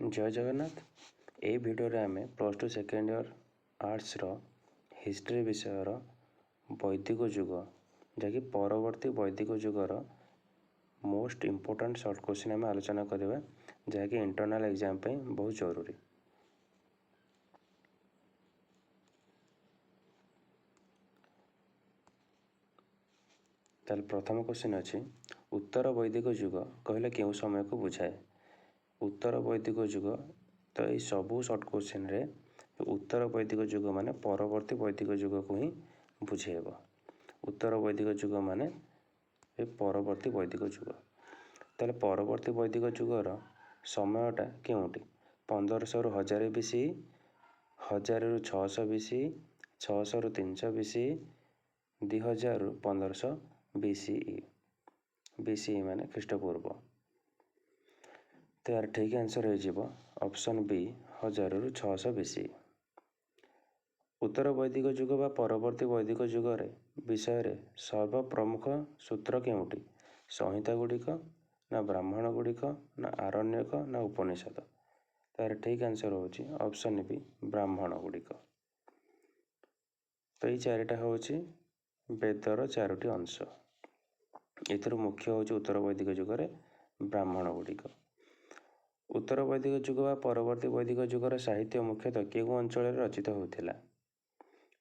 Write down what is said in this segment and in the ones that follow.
जय जगन्नाथ। ये भिडियो आम plus two second year arts history विषय वैदिक जुग जहाँकि परवर्ती वैदिक जुगर मोस्ट इम्पोर्टाट सर्ट क्वेश्चन आम आलोचना करवा जहाँकि इंटरनल एग्जाम पे बहुत जरूरी। ताल प्रथम क्वेश्चन अच्छी उत्तर वैदिक जुग कहले क्यों समय को बुझाए। उत्तर वैदिक जुग तो ये सबू सर्ट क्वेश्चन रे उत्तर वैदिक जुग माने परवर्ती वैदिक जुग को ही बुझेब। उत्तर वैदिक जुग माने ये परवर्ती वैदिक जुग। ताले परवर्ती वैदिक जुगर समयटा केउटी 1500 रु 1000 बीसी, 1000 रु 600 बीसी, 600 रु 300 बीसी, 2000 रु 1500 बीसीई। बीसीई माने ख्रीष्टपूर्व। तो यार ठीक आंसर हो ऑप्शन बी 1000 रु 600 बीसी। उत्तर वैदिक जुग बा परवर्ती वैदिक जुगर विषय रे सर्वप्रमुख सूत्र केउटी संहिता गुड़िक ना ब्राह्मण गुड़िक ना आरण्यक ना उपनिषद। तार ठीक आंसर होची ऑप्शन बी ब्राह्मण गुड़िक। तो ये चारिटा होची वेदर चारोटी अंश। एथर मुख्य होची उत्तर वैदिक जुगर ब्राह्मण गुड़िक। उत्तर वैदिक जुग व परवर्ती वैदिक जुगर साहित्य मुख्यतः केउ अंचल रचित होता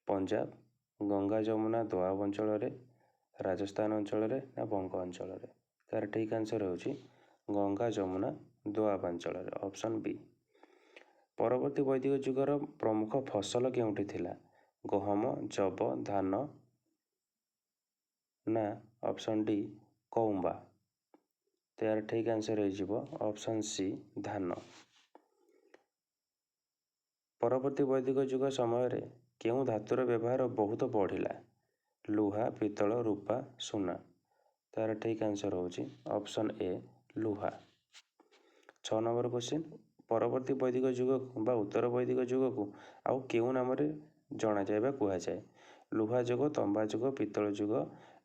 पंजाब, गंगा जमुना दोआब अंचल, राजस्थान अंचल ना बंग अंचल। तार ठीक आंसर होची गंगा जमुना दोआब अंचल ऑप्शन बी। परवर्ती वैदिक जुगर प्रमुख फसल केउठी थिला गहम, जब, धान ना ऑप्शन डी कौम्बा। तो यार ठीक आंसर हो ऑप्शन सी धान। परवर्ती वैदिक जुग समय रे केउं धातुर व्यवहार बहुत बढ़िला लुहा, पितल, रूपा, सुना। तार ठीक आंसर होची ऑप्शन ए लुहा। 6 नंबर क्वेश्चन परवर्ती वैदिक जुग बा उत्तर वैदिक जुग को आउ केउं नाम रे जना जाए बा कुहा जाए लुहा जुग, तंबा जुग, पितल जुग,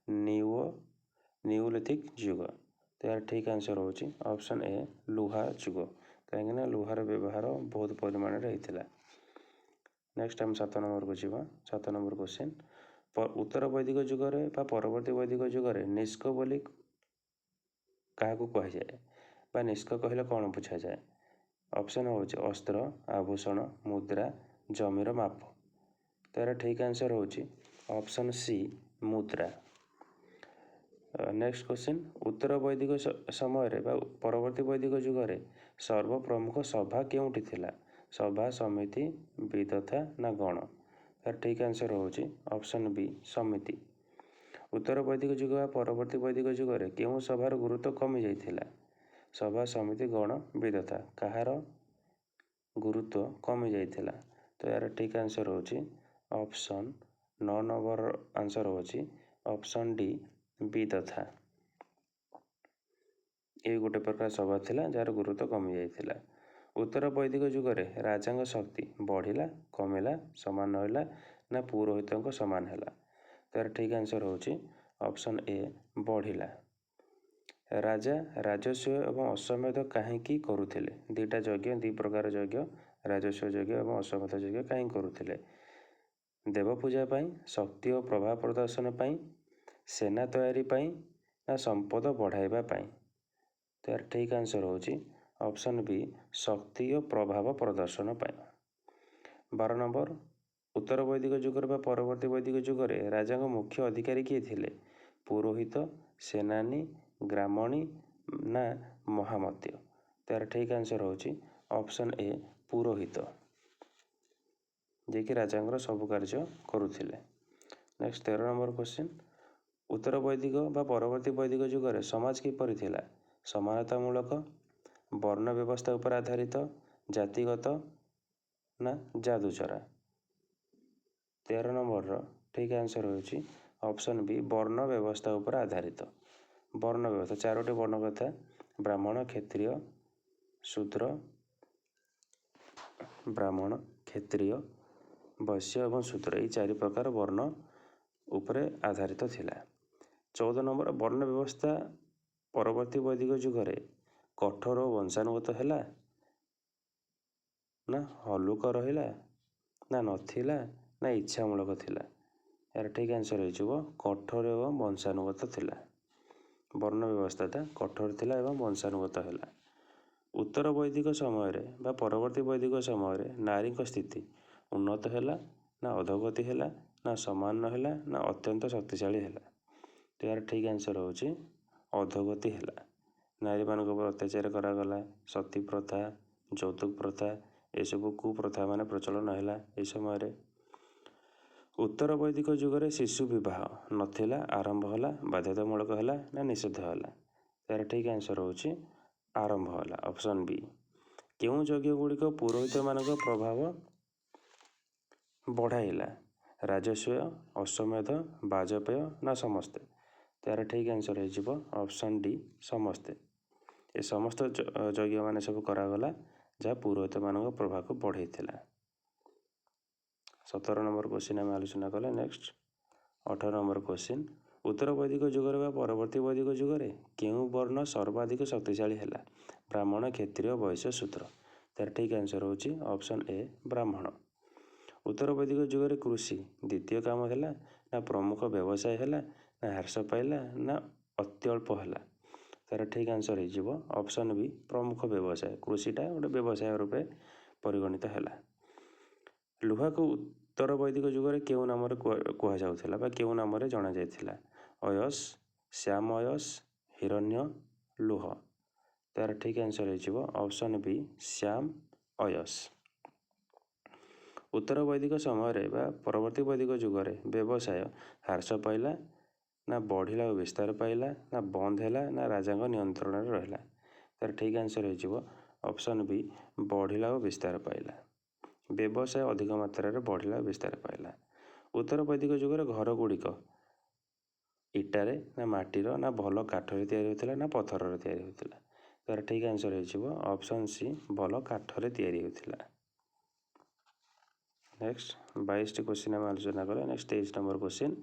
नियोलिथिक जुग। तो यार ठीक आंसर होची ऑप्शन ए लुहा जुग कहीं लुहार व्यवहार बहुत परिमाण रे होता। नेक्स्ट हम 7 नंबर को जीवा। 7 नंबर क्वेश्चन उत्तर वैदिक जुगर बा परवर्ती वैदिक जुगर निष्क बोली क्या कह जाए बा निष्क कहले कौन बुझा जाए। ऑप्शन होची अस्त्र, आभूषण, मुद्रा, जमीर माप। तार ठीक आंसर होची ऑप्शन सी मुद्रा। नेक्स्ट क्वेश्चन उत्तर वैदिक समय रे बा परवर्ती वैदिक जुगर सर्वप्रमुख सभा केउठी थिला सभा, समिति, विदथा ना गण। तार ठीक आंसर होची ऑप्शन बी समिति। उत्तर वैदिक जुग बा परवर्ती वैदिक जुगर केउं सभार गुरुत्व कमी जाइथिला सभा, समिति, गण, विदथा कहार गुरुत्व कमी जाइथिला। तो यार ठीक आंसर होची ऑप्शन 9 नंबर आंसर होची ऑप्शन डी विदथा। ये गोटे प्रकार सभा थिला जार गुरुत्व कमी जाइथिला। उत्तर वैदिक जुगर राजा शक्ति बढ़िला, कमिला, समान रहा ना पुरोहित समान है। तार ठीक आंसर होची ऑप्शन ए बढ़िला। राजा राजस्व एवं अश्वमेध कहीं करुथिले दीटा यज्ञ दी प्रकार यज्ञ राजस्व यज्ञ एवं अश्वमेध यज्ञ कहीं करुथिले देवपूजा पाई, शक्ति और प्रभाव प्रदर्शन पाई, सेना तैयारी पाई ना संपद बढ़ाइबा पाई। तो यार ठीक आंसर होची ऑप्शन बी शक्ति और प्रभाव प्रदर्शन पाई। 12 नंबर उत्तर वैदिक जुगर बा परवर्ती वैदिक जुगर राजा मुख्य अधिकारी किए थिले पुरोहित, सेनानी, ग्रामणी ना महामत्य। तार ठीक आंसर होची ऑप्शन ए पुरोहित जे कि राजा सब कार्य करुथिले। नेक्स्ट 13 नंबर क्वेश्चन उत्तर वैदिक बा परवर्ती वैदिक जुगर समाज किपरि थिला समानतामूलक, वर्ण व्यवस्था उपर आधारित, जातिगत ना जादूचरा। 13 नंबर ठीक आंसर होची ऑप्शन बी वर्ण व्यवस्था उपर आधारित। वर्ण व्यवस्था चारोटी वर्ण कथा ब्राह्मण, क्षत्रिय, शूद्र, ब्राह्मण, क्षत्रिय, वैश्य एवं शूद्र ये 4 प्रकार वर्ण उपरे आधारित थिला। 14 नंबर वर्ण व्यवस्था परवर्ती वैदिक जुगरे कठोर वंशानुगत है ନା ହଲୁକ ରହିଲା, ନା ନଥିଲା, ନା ଇଚ୍ଛାମୂଳକ ଥିଲା। ଏହାର ଠିକ୍ ଆନ୍ସର୍ ହେଇଯିବ କଠୋର ଏବଂ ବଂଶାନୁଗତ ଥିଲା। ବର୍ଣ୍ଣ ବ୍ୟବସ୍ଥାଟା କଠୋର ଥିଲା ଏବଂ ବଂଶାନୁଗତ ହେଲା। ଉତ୍ତର ବୈଦିକ ସମୟରେ ବା ପରବର୍ତ୍ତୀ ବୈଦିକ ସମୟରେ ନାରୀଙ୍କ ସ୍ଥିତି ଉନ୍ନତ ହେଲା, ନା ଅଧୋଗତି ହେଲା, ନା ସମାନ ହେଲା, ନା ଅତ୍ୟନ୍ତ ଶକ୍ତିଶାଳୀ ହେଲା। ତ ଏହାର ଠିକ୍ ଆନ୍ସର୍ ହେଉଛି ଅଧୋଗତି ହେଲା। ନାରୀମାନଙ୍କ ଉପରେ ଅତ୍ୟାଚାର କରାଗଲା, ସତୀ ପ୍ରଥା, ଯୌତୁକ ପ୍ରଥା, ଏସବୁ କୁପ୍ରଥା ମାନେ ପ୍ରଚଳନ ହେଲା ଏହି ସମୟରେ। ଉତ୍ତର ବୈଦିକ ଯୁଗରେ ଶିଶୁ ବିବାହ ନଥିଲା, ଆରମ୍ଭ ହେଲା, ବାଧ୍ୟତାମୂଳକ ହେଲା, ନା ନିଷିଦ୍ଧ ହେଲା। ଏହାର ଠିକ୍ ଆନ୍ସର୍ ହେଉଛି ଆରମ୍ଭ ହେଲା, ଅପସନ୍ ବି। କେଉଁ ଯଜ୍ଞ ଗୁଡ଼ିକ ପୁରୋହିତମାନଙ୍କ ପ୍ରଭାବ ବଢ଼ାଇଲା? ରାଜସ୍ୱ, ଅଶ୍ୱମେଧ, ବାଜପେୟ, ନା ସମସ୍ତେ? ତାର ଠିକ୍ ଆନ୍ସର୍ ହେଇଯିବ ଅପସନ୍ ଡି, ସମସ୍ତେ। ଏ ସମସ୍ତ ଯଜ୍ଞ ମାନେ ସବୁ କରାଗଲା ଯାହା ପୁରୋହିତମାନଙ୍କ ପ୍ରଭାବକୁ ବଢ଼େଇଥିଲା। 17 ନମ୍ବର କ୍ୱେଶ୍ଚିନ୍ ଆମେ ଆଲୋଚନା କଲେ। ନେକ୍ସଟ 18 ନମ୍ବର କ୍ୱେଶ୍ଚିନ୍, ଉତ୍ତର ବୈଦିକ ଯୁଗରେ ବା ପରବର୍ତ୍ତୀ ବୈଦିକ ଯୁଗରେ କେଉଁ ବର୍ଣ୍ଣ ସର୍ବାଧିକ ଶକ୍ତିଶାଳୀ ହେଲା? ବ୍ରାହ୍ମଣ, କ୍ଷତ୍ରିୟ, ବୈଶ୍ୟ, ଶୂଦ୍ର। ତାର ଠିକ୍ ଆନ୍ସର୍ ହେଉଛି ଅପସନ୍ ଏ, ବ୍ରାହ୍ମଣ। ଉତ୍ତର ବୈଦିକ ଯୁଗରେ କୃଷି ଦ୍ୱିତୀୟ କାମ ହେଲା, ନା ପ୍ରମୁଖ ବ୍ୟବସାୟ ହେଲା, ନା ହ୍ରାସ ପାଇଲା, ନା ଅତ୍ୟଳ୍ପ ହେଲା? ତାର ଠିକ୍ ଆନ୍ସର୍ ହେଇଯିବ ଅପସନ୍ ବି, ପ୍ରମୁଖ ବ୍ୟବସାୟ। କୃଷିଟା ଗୋଟେ ବ୍ୟବସାୟ ରୂପେ ପରିଗଣିତ ହେଲା। ଲୁହାକୁ ଉତ୍ତର ବୈଦିକ ଯୁଗରେ କେଉଁ ନାମରେ କୁହାଯାଉଥିଲା ବା କେଉଁ ନାମରେ ଜଣାଯାଇଥିଲା? ଅୟସ, ଶ୍ୟାମ ଅୟସ, ହିରଣ୍ୟ, ଲୁହ। ତାର ଠିକ୍ ଆନ୍ସର୍ ହେଇଯିବ ଅପସନ୍ ବି, ଶ୍ୟାମ ଅୟସ। ଉତ୍ତର ବୈଦିକ ସମୟରେ ବା ପରବର୍ତ୍ତୀ ବୈଦିକ ଯୁଗରେ ବ୍ୟବସାୟ ହ୍ରାସ ପାଇଲା, ନା ବଢ଼ିଲା ଓ ବିସ୍ତାର ପାଇଲା, ନା ବନ୍ଦ ହେଲା, ନା ରାଜାଙ୍କ ନିୟନ୍ତ୍ରଣରେ ରହିଲା? ତାର ଠିକ୍ ଆନ୍ସର୍ ହେଇଯିବ ଅପସନ୍ ବି, ବଢ଼ିଲା ଓ ବିସ୍ତାର ପାଇଲା। ବ୍ୟବସାୟ ଅଧିକ ମାତ୍ରାରେ ବଢ଼ିଲା ଓ ବିସ୍ତାର ପାଇଲା। ଉତ୍ତର ବୈଦିକ ଯୁଗରେ ଘରଗୁଡ଼ିକ ଇଟାରେ, ନା ମାଟିର, ନା ଭଲ କାଠରେ ତିଆରି ହେଉଥିଲା, ନା ପଥରରେ ତିଆରି ହେଉଥିଲା? ତାର ଠିକ୍ ଆନ୍ସର୍ ହେଇଯିବ ଅପସନ୍ ସି, ଭଲ କାଠରେ ତିଆରି ହେଉଥିଲା। ନେକ୍ସଟ 22ଟି କ୍ୱେଶ୍ଚିନ୍ ଆମେ ଆଲୋଚନା କଲେ। ନେକ୍ସଟ 23 ନମ୍ବର କ୍ୱେଶ୍ଚିନ୍,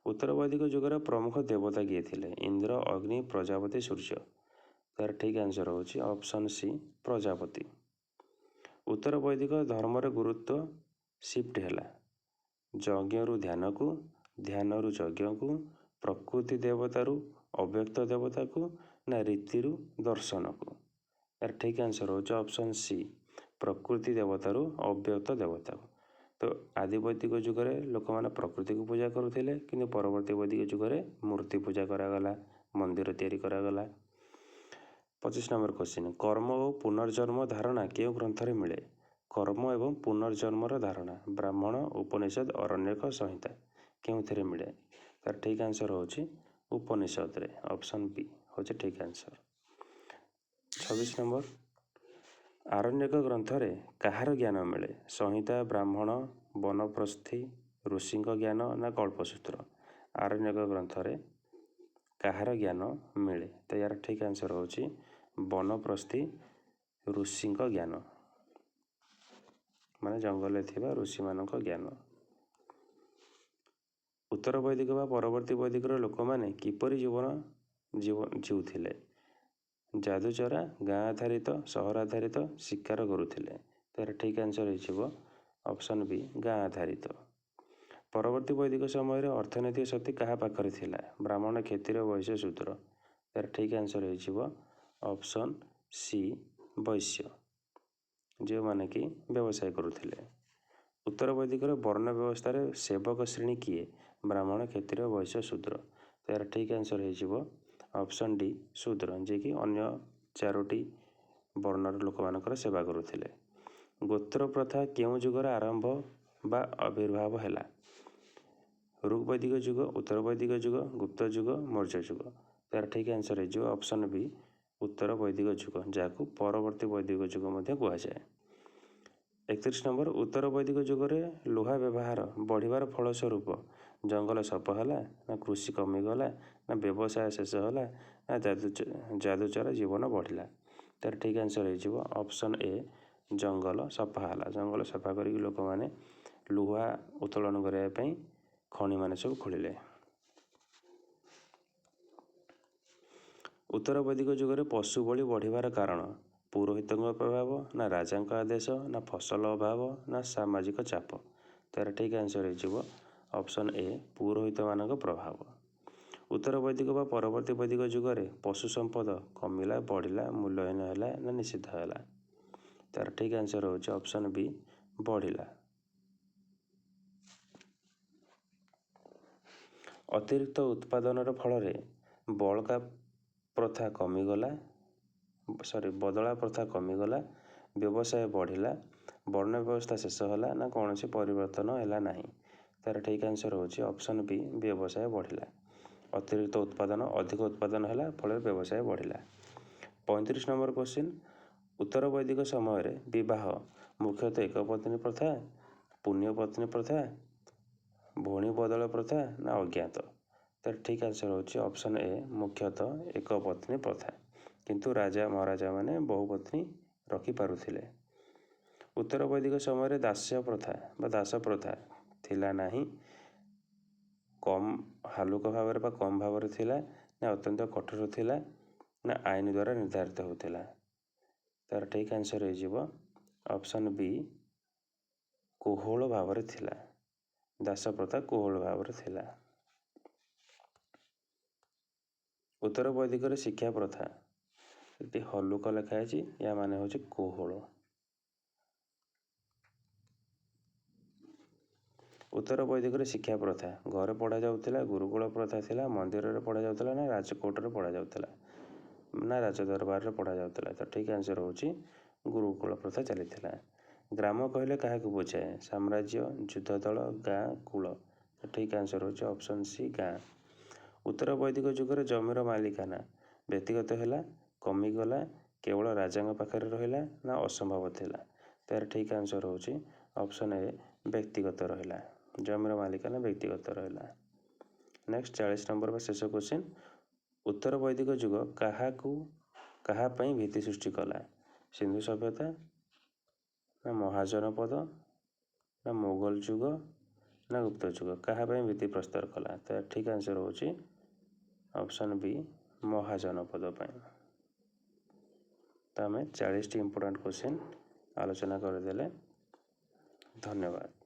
ଉତ୍ତର ବୈଦିକ ଯୁଗର ପ୍ରମୁଖ ଦେବତା କିଏ ଥିଲେ? ଇନ୍ଦ୍ର, ଅଗ୍ନି, ପ୍ରଜାପତି, ସୂର୍ଯ୍ୟ। ତାର ଠିକ୍ ଆନ୍ସର୍ ହେଉଛି ଅପସନ୍ ସି, ପ୍ରଜାପତି। ଉତ୍ତର ବୈଦିକ ଧର୍ମର ଗୁରୁତ୍ୱ ସିଫ୍ଟ ହେଲା ଯଜ୍ଞରୁ ଧ୍ୟାନକୁ, ଧ୍ୟାନରୁ ଯଜ୍ଞକୁ, ପ୍ରକୃତି ଦେବତାରୁ ଅବ୍ୟକ୍ତ ଦେବତାକୁ, ନା ରୀତିରୁ ଦର୍ଶନକୁ? ତାର ଠିକ୍ ଆନ୍ସର୍ ହେଉଛି ଅପସନ୍ ସି, ପ୍ରକୃତି ଦେବତାରୁ ଅବ୍ୟକ୍ତ ଦେବତାକୁ। ତ ଆଦି ବୈଦିକ ଯୁଗରେ ଲୋକମାନେ ପ୍ରକୃତିକୁ ପୂଜା କରୁଥିଲେ, କିନ୍ତୁ ପରବର୍ତ୍ତୀ ବୈଦିକ ଯୁଗରେ ମୂର୍ତ୍ତି ପୂଜା କରାଗଲା, ମନ୍ଦିର ତିଆରି କରାଗଲା। 25 ନମ୍ବର କ୍ୱେଶ୍ଚିନ୍, କର୍ମ ଓ ପୁନର୍ଜନ୍ମ ଧାରଣା କେଉଁ ଗ୍ରନ୍ଥରେ ମିଳେ? କର୍ମ ଏବଂ ପୁନର୍ଜନ୍ମର ଧାରଣା ବ୍ରାହ୍ମଣ, ଉପନିଷଦ, ଅରଣ୍ୟକ, ସଂହିତା। କେଉଁଥିରେ ମିଳେ? ତାର ଠିକ୍ ଆନ୍ସର୍ ହେଉଛି ଉପନିଷଦରେ, ଅପସନ୍ ବି ହେଉଛି ଠିକ୍ ଆନ୍ସର୍। 26 ନମ୍ବର, ଆରଣ୍ୟକ ଗ୍ରନ୍ଥରେ କାହାର ଜ୍ଞାନ ମିଳେ? ସଂହିତା, ବ୍ରାହ୍ମଣ, ବନପ୍ରସ୍ଥି, ଋଷିଙ୍କ ଜ୍ଞାନ, ନା କଳ୍ପସୂତ୍ର? ଆରଣ୍ୟକ ଗ୍ରନ୍ଥରେ କାହାର ଜ୍ଞାନ ମିଳେ? ତ ଏହାର ଠିକ୍ ଆନ୍ସର୍ ହେଉଛି ବନପ୍ରସ୍ଥି, ଋଷିଙ୍କ ଜ୍ଞାନ, ମାନେ ଜଙ୍ଗଲରେ ଥିବା ଋଷିମାନଙ୍କ ଜ୍ଞାନ। ଉତ୍ତର ବୈଦିକ ବା ପରବର୍ତ୍ତୀ ବୈଦିକର ଲୋକମାନେ କିପରି ଜୀବନ ଜିଉଥିଲେ? ଯାଦୁଚରା, ଗାଁ ଆଧାରିତ, ସହର ଆଧାରିତ, ଶିକାର କରୁଥିଲେ? ତାର ଠିକ୍ ଆନ୍ସର୍ ହେଇଯିବ ଅପସନ୍ ବି, ଗାଁ ଆଧାରିତ। ପରବର୍ତ୍ତୀ ବୈଦିକ ସମୟରେ ଅର୍ଥନୈତିକ ଶକ୍ତି କାହା ପାଖରେ ଥିଲା? ବ୍ରାହ୍ମଣ, କ୍ଷତ୍ରିୟ, ବୈଶ୍ୟ, ଶୂଦ୍ର। ତାର ଠିକ୍ ଆନ୍ସର୍ ହେଇଯିବ ଅପସନ୍ ସି, ବୈଶ୍ୟ, ଯେଉଁମାନେ କି ବ୍ୟବସାୟ କରୁଥିଲେ। ଉତ୍ତର ବୈଦିକର ବର୍ଣ୍ଣ ବ୍ୟବସ୍ଥାରେ ସେବକ ଶ୍ରେଣୀ କିଏ? ବ୍ରାହ୍ମଣ, କ୍ଷତ୍ରିୟ, ବୈଶ୍ୟ, ଶୂଦ୍ର। ତାର ଠିକ୍ ଆନ୍ସର୍ ହେଇଯିବ ଅପସନ୍ ଡି, ଶୂଦ୍ର, ଯିଏକି ଅନ୍ୟ 4ଟି ବର୍ଣ୍ଣର ଲୋକମାନଙ୍କର ସେବା କରୁଥିଲେ। ଗୋତ୍ର ପ୍ରଥା କେଉଁ ଯୁଗର ଆରମ୍ଭ ବା ଆବିର୍ଭାବ ହେଲା? ଋକ୍ ବୈଦିକ ଯୁଗ, ଉତ୍ତର ବୈଦିକ ଯୁଗ, ଗୁପ୍ତ ଯୁଗ, ମୌର୍ଯ୍ୟ ଯୁଗ। ତାର ଠିକ୍ ଆନ୍ସର୍ ହେଇଯିବ ଅପସନ୍ ବି, ଉତ୍ତର ବୈଦିକ ଯୁଗ, ଯାହାକୁ ପରବର୍ତ୍ତୀ ବୈଦିକ ଯୁଗ ମଧ୍ୟ କୁହାଯାଏ। 31 ନମ୍ବର, ଉତ୍ତର ବୈଦିକ ଯୁଗରେ ଲୁହା ବ୍ୟବହାର ବଢ଼ିବାର ଫଳସ୍ୱରୂପ ଜଙ୍ଗଲ ସଫା ହେଲା, ନା କୃଷି କମିଗଲା, ନା ବ୍ୟବସାୟ ଶେଷ ହେଲା, ନା ଯାଦୁଚର ଜୀବନ ବଢ଼ିଲା? ତାର ଠିକ୍ ଆନ୍ସର୍ ହେଇଯିବ ଅପସନ୍ ଏ, ଜଙ୍ଗଲ ସଫା ହେଲା। ଜଙ୍ଗଲ ସଫା କରିକି ଲୋକମାନେ ଲୁହା ଉତ୍ତୋଳନ କରିବା ପାଇଁ ଖଣିମାନେ ସବୁ ଖୋଳିଲେ। ଉତ୍ତର ବୈଦିକ ଯୁଗରେ ପଶୁ ବଳି ବଢ଼ିବାର କାରଣ? ପୁରୋହିତଙ୍କ ପ୍ରଭାବ ନା ରାଜାଙ୍କ ଆଦେଶ ନା ଫସଲ ଅଭାବ ନା ସାମାଜିକ ଚାପ। ତାର ଠିକ୍ ଆନ୍ସର୍ ହେଇଯିବ ଅପସନ୍ ଏ ପୁରୋହିତମାନଙ୍କ ପ୍ରଭାବ। ଉତ୍ତର ବୈଦିକ ବା ପରବର୍ତ୍ତୀ ବୈଦିକ ଯୁଗରେ ପଶୁ ସମ୍ପଦ କମିଲା, ବଢ଼ିଲା, ମୂଲ୍ୟହୀନ ହେଲା ନା ନିଷିଦ୍ଧ ହେଲା। ତାର ଠିକ୍ ଆନ୍ସର୍ ହେଉଛି ଅପସନ୍ ବି ବଢ଼ିଲା। ଅତିରିକ୍ତ ଉତ୍ପାଦନର ଫଳରେ ବଳକା ପ୍ରଥା କମିଗଲା ବଦଳା ପ୍ରଥା କମିଗଲା, ବ୍ୟବସାୟ ବଢ଼ିଲା, ବର୍ଣ୍ଣ ବ୍ୟବସ୍ଥା ଶେଷ ହେଲା ନା କୌଣସି ପରିବର୍ତ୍ତନ ହେଲା ନାହିଁ। ତାର ଠିକ୍ ଆନ୍ସର୍ ହେଉଛି ଅପସନ୍ ବି ବ୍ୟବସାୟ ବଢ଼ିଲା। ଅତିରିକ୍ତ ଉତ୍ପାଦନ ଅଧିକ ଉତ୍ପାଦନ ହେଲା, ଫଳରେ ବ୍ୟବସାୟ ବଢ଼ିଲା। 35 ନମ୍ବର କ୍ୱେଶ୍ଚିନ୍, ଉତ୍ତର ବୈଦିକ ସମୟରେ ବିବାହ ମୁଖ୍ୟତଃ ଏକପତ୍ନୀ ପ୍ରଥା, ପୁଣ୍ୟପତ୍ନୀ ପ୍ରଥା, ଭଉଣୀ ବଦଳ ପ୍ରଥା ନା ଅଜ୍ଞାତ। ତାର ଠିକ୍ ଆନ୍ସର୍ ହେଉଛି ଅପସନ୍ ଏ ମୁଖ୍ୟତଃ ଏକପତ୍ନୀ ପ୍ରଥା, କିନ୍ତୁ ରାଜା ମହାରାଜାମାନେ ବହୁ ପତ୍ନୀ ରଖିପାରୁଥିଲେ। ଉତ୍ତର ବୈଦିକ ସମୟରେ ଦାସ୍ୟ ପ୍ରଥା ବା ଦାସ ପ୍ରଥା ଥିଲା ନାହିଁ, କମ୍ ହାଲୁକା ଭାବରେ ବା କମ୍ ଭାବରେ ଥିଲା ନା ଅତ୍ୟନ୍ତ କଠୋର ଥିଲା ନା ଆଇନ ଦ୍ୱାରା ନିର୍ଦ୍ଧାରିତ ହେଉଥିଲା। ତାର ଠିକ୍ ଆନ୍ସର୍ ହେଇଯିବ ଅପସନ୍ ବି କୋହଳ ଭାବରେ ଥିଲା। ଦାସ ପ୍ରଥା କୋହଳ ଭାବରେ ଥିଲା। ଉତ୍ତର ବୈଦିକରେ ଶିକ୍ଷା ପ୍ରଥା, ଏଠି ହଲୁକ ଲେଖା ହେଇଛି, ୟା ମାନେ ହେଉଛି କୋହଳ। ଉତ୍ତର ବୈଦିକରେ ଶିକ୍ଷା ପ୍ରଥା ଘରେ ପଢ଼ାଯାଉଥିଲା, ଗୁରୁକୁଳ ପ୍ରଥା ଥିଲା, ମନ୍ଦିରରେ ପଢ଼ାଯାଉଥିଲା ନା ରାଜକୋଟରେ ପଢ଼ାଯାଉଥିଲା ନା ରାଜଦରବାରରେ ପଢ଼ାଯାଉଥିଲା। ତ ଠିକ୍ ଆନ୍ସର୍ ହେଉଛି ଗୁରୁକୁଳ ପ୍ରଥା ଚାଲିଥିଲା। ଗ୍ରାମ କହିଲେ କାହାକୁ ବୁଝାଏ? ସାମ୍ରାଜ୍ୟ, ଯୁଦ୍ଧ ଦଳ, ଗାଁ, କୂଳ। ଠିକ୍ ଆନ୍ସର୍ ହେଉଛି ଅପସନ୍ ସି ଗାଁ। ଉତ୍ତର ବୈଦିକ ଯୁଗରେ ଜମିର ମାଲିକାନା ବ୍ୟକ୍ତିଗତ ହେଲା, କମିଗଲା, କେବଳ ରାଜାଙ୍କ ପାଖରେ ରହିଲା ନା ଅସମ୍ଭବ ଥିଲା। ତାର ଠିକ୍ ଆନ୍ସର୍ ହେଉଛି ଅପସନ୍ ଏ ବ୍ୟକ୍ତିଗତ ରହିଲା। ଜମିର ମାଲିକାନା ବ୍ୟକ୍ତିଗତ ରହିଲା। ନେକ୍ସଟ 40 ନମ୍ବର ବା ଶେଷ କ୍ୱେଶ୍ଚିନ୍, ଉତ୍ତର ବୈଦିକ ଯୁଗ କାହା ପାଇଁ ଭିତ୍ତି ସୃଷ୍ଟି କଲା? ସିନ୍ଧୁ ସଭ୍ୟତା ନା ମହାଜନପଦ ନା ମୋଗଲ ଯୁଗ ନା ଗୁପ୍ତ ଯୁଗ। କାହା ପାଇଁ ଭିତ୍ତି ପ୍ରସ୍ତର କଲା? ତାର ଠିକ୍ ଆନ୍ସର୍ ହେଉଛି ଅପସନ୍ ବି ମହାଜନପଦ ପାଇଁ। ତ ଆମେ 40ଟି ଇମ୍ପୋର୍ଟାଣ୍ଟ କ୍ୱେଶ୍ଚିନ୍ ଆଲୋଚନା କରିଦେଲେ। ଧନ୍ୟବାଦ।